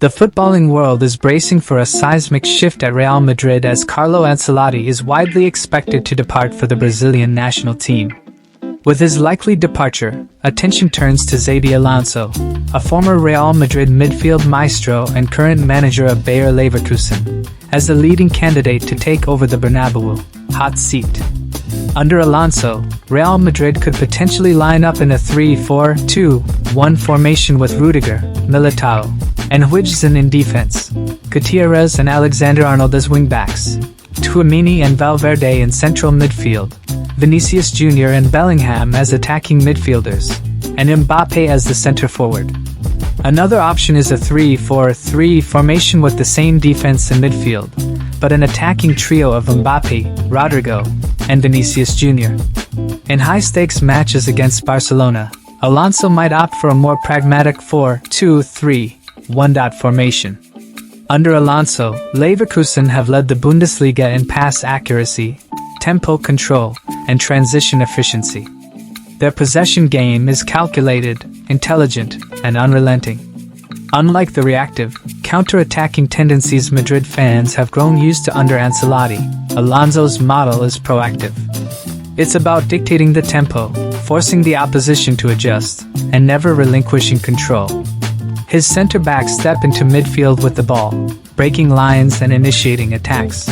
The footballing world is bracing for a seismic shift at Real Madrid as Carlo Ancelotti is widely expected to depart for the Brazilian national team. With his likely departure, attention turns to Xabi Alonso, a former Real Madrid midfield maestro and current manager of Bayer Leverkusen, as the leading candidate to take over the Bernabeu hot seat. Under Alonso, Real Madrid could potentially line up in a 3-4-2-1 formation with Rudiger, Militao, and Huijsen in defense, Gutierrez and Alexander-Arnold as wingbacks, Tchouaméni and Valverde in central midfield, Vinicius Jr. and Bellingham as attacking midfielders, and Mbappe as the center forward. Another option is a 3-4-3 formation with the same defense and midfield, but an attacking trio of Mbappe, Rodrigo, and Vinicius Jr. In high-stakes matches against Barcelona, Alonso might opt for a more pragmatic 4-2-3-1 formation. Under Alonso, Leverkusen have led the Bundesliga in pass accuracy, tempo control, and transition efficiency. Their possession game is calculated, intelligent, and unrelenting. Unlike the reactive, counter-attacking tendencies Madrid fans have grown used to under Ancelotti, Alonso's model is proactive. It's about dictating the tempo, forcing the opposition to adjust, and never relinquishing control. His center-backs step into midfield with the ball, breaking lines and initiating attacks.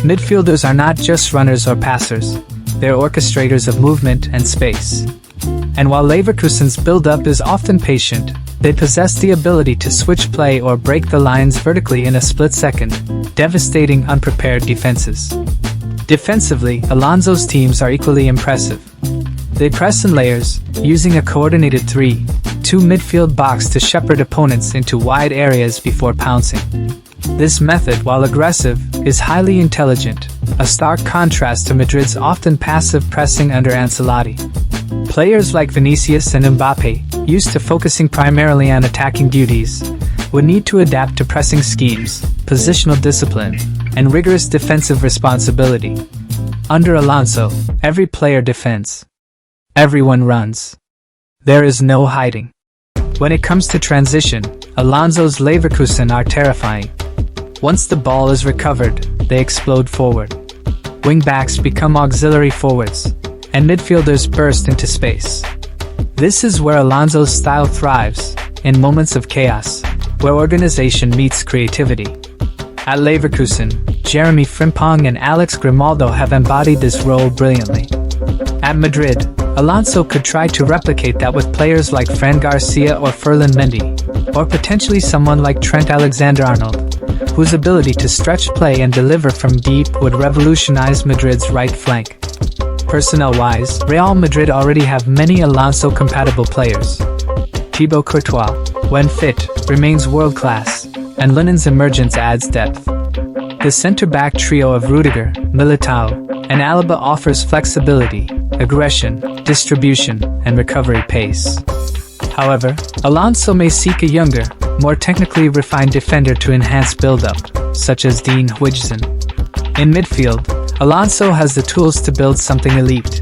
Midfielders are not just runners or passers, they're orchestrators of movement and space. And while Leverkusen's build-up is often patient, they possess the ability to switch play or break the lines vertically in a split second, devastating unprepared defenses. Defensively, Alonso's teams are equally impressive. They press in layers, using a coordinated 3-2 midfield box to shepherd opponents into wide areas before pouncing. This method, while aggressive, is highly intelligent, a stark contrast to Madrid's often passive pressing under Ancelotti. Players like Vinicius and Mbappe, used to focusing primarily on attacking duties, would need to adapt to pressing schemes, positional discipline, and rigorous defensive responsibility. Under Alonso, every player defends. Everyone runs. There is no hiding. When it comes to transition, Alonso's Leverkusen are terrifying. Once the ball is recovered, they explode forward. Wingbacks become auxiliary forwards, and midfielders burst into space. This is where Alonso's style thrives, in moments of chaos, where organization meets creativity. At Leverkusen, Jeremy Frimpong and Alex Grimaldo have embodied this role brilliantly. At Madrid, Alonso could try to replicate that with players like Fran Garcia or Ferland Mendy, or potentially someone like Trent Alexander-Arnold, whose ability to stretch play and deliver from deep would revolutionize Madrid's right flank. Personnel-wise, Real Madrid already have many Alonso-compatible players. Thibaut Courtois, when fit, remains world-class, and Linen's emergence adds depth. The center-back trio of Rudiger, Militao, and Alaba offers flexibility, aggression, distribution, and recovery pace. However, Alonso may seek a younger, more technically refined defender to enhance build-up, such as Dean Huijsen. In midfield, Alonso has the tools to build something elite.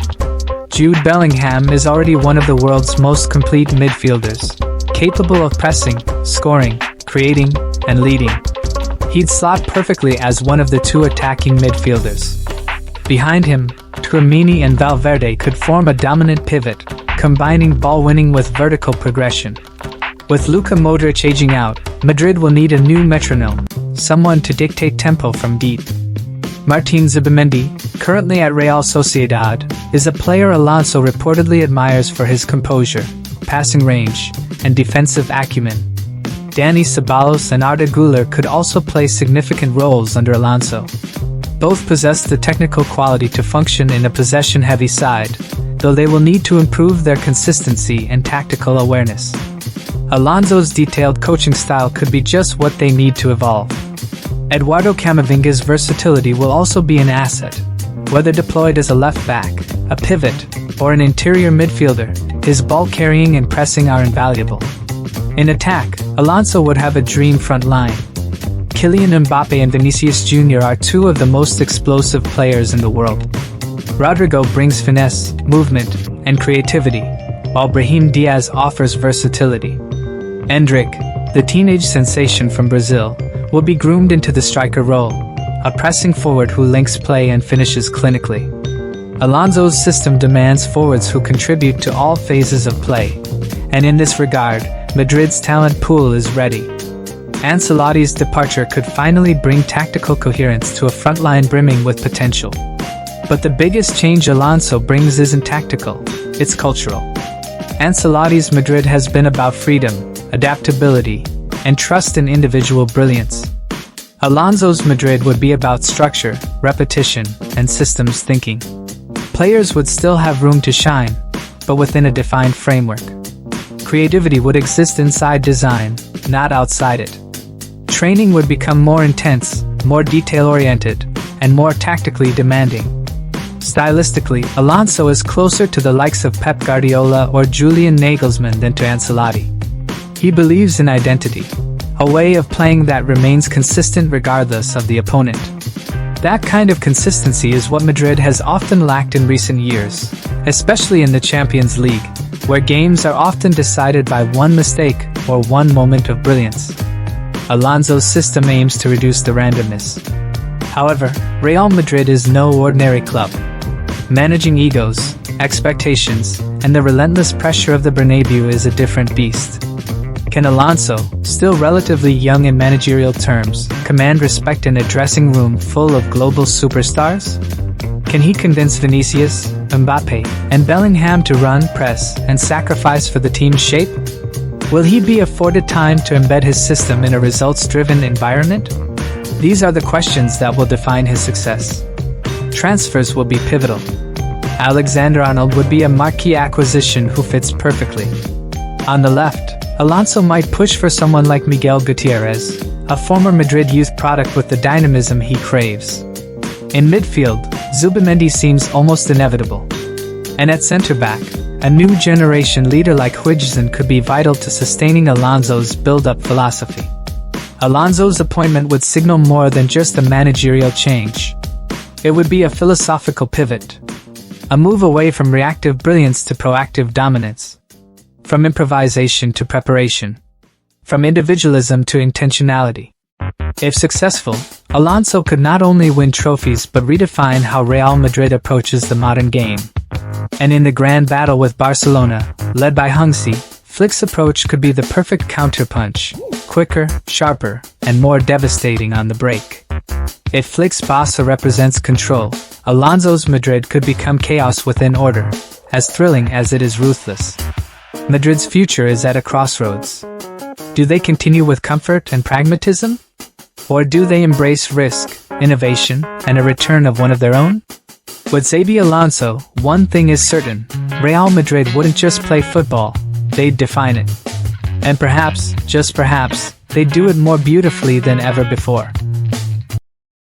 Jude Bellingham is already one of the world's most complete midfielders, capable of pressing, scoring, creating, and leading. He'd slot perfectly as one of the two attacking midfielders. Behind him, Tchouaméni and Valverde could form a dominant pivot, combining ball-winning with vertical progression. With Luka Modrić aging out, Madrid will need a new metronome, someone to dictate tempo from deep. Martin Zubimendi, currently at Real Sociedad, is a player Alonso reportedly admires for his composure, passing range, and defensive acumen. Dani Ceballos and Arda Güler could also play significant roles under Alonso. Both possess the technical quality to function in a possession-heavy side, though they will need to improve their consistency and tactical awareness. Alonso's detailed coaching style could be just what they need to evolve. Eduardo Camavinga's versatility will also be an asset. Whether deployed as a left back, a pivot, or an interior midfielder, his ball carrying and pressing are invaluable. In attack, Alonso would have a dream front line. Kylian Mbappe and Vinicius Jr. are two of the most explosive players in the world. Rodrigo brings finesse, movement, and creativity, while Brahim Diaz offers versatility. Endrick, The teenage sensation from Brazil will be groomed into the striker role, a pressing forward who links play and finishes clinically. Alonso's system demands forwards who contribute to all phases of play, and in this regard, Madrid's talent pool is ready. Ancelotti's departure could finally bring tactical coherence to a front line brimming with potential. But the biggest change Alonso brings isn't tactical, it's cultural. Ancelotti's Madrid has been about freedom, adaptability, and trust in individual brilliance. Alonso's Madrid would be about structure, repetition, and systems thinking. Players would still have room to shine, but within a defined framework. Creativity would exist inside design, not outside it. Training would become more intense, more detail-oriented, and more tactically demanding. Stylistically, Alonso is closer to the likes of Pep Guardiola or Julian Nagelsmann than to Ancelotti. He believes in identity, a way of playing that remains consistent regardless of the opponent. That kind of consistency is what Madrid has often lacked in recent years, especially in the Champions League, where games are often decided by one mistake or one moment of brilliance. Alonso's system aims to reduce the randomness. However, Real Madrid is no ordinary club. Managing egos, expectations, and the relentless pressure of the Bernabeu is a different beast. Can Alonso, still relatively young in managerial terms, command respect in a dressing room full of global superstars? Can he convince Vinicius, Mbappe, and Bellingham to run, press, and sacrifice for the team's shape? Will he be afforded time to embed his system in a results-driven environment? These are the questions that will define his success. Transfers will be pivotal. Alexander-Arnold would be a marquee acquisition who fits perfectly. On the left, Alonso might push for someone like Miguel Gutierrez, a former Madrid youth product with the dynamism he craves. In midfield, Zubimendi seems almost inevitable. And at centre-back, a new generation leader like Huijsen could be vital to sustaining Alonso's build-up philosophy. Alonso's appointment would signal more than just a managerial change. It would be a philosophical pivot. A move away from reactive brilliance to proactive dominance. From improvisation to preparation. From individualism to intentionality. If successful, Alonso could not only win trophies but redefine how Real Madrid approaches the modern game. And in the grand battle with Barcelona, led by Hansi, Flick's approach could be the perfect counterpunch, quicker, sharper, and more devastating on the break. If Flick's Barca represents control, Alonso's Madrid could become chaos within order, as thrilling as it is ruthless. Madrid's future is at a crossroads. Do they continue with comfort and pragmatism? Or do they embrace risk, innovation, and a return of one of their own? With Xabi Alonso, one thing is certain: Real Madrid wouldn't just play football, they'd define it. And perhaps, just perhaps, they'd do it more beautifully than ever before.